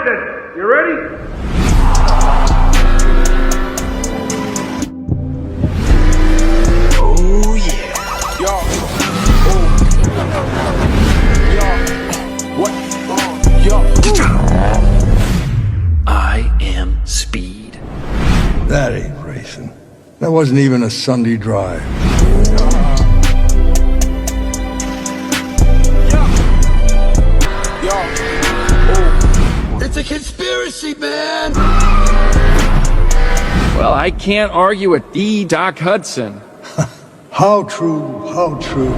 then. You ready? Oh yeah. Yo. Oh. Yo. What? Yo. I am Speed. That ain't racing. That wasn't even a Sunday drive. It's a conspiracy, man! Well, I can't argue with the Doc Hudson. How true, how true.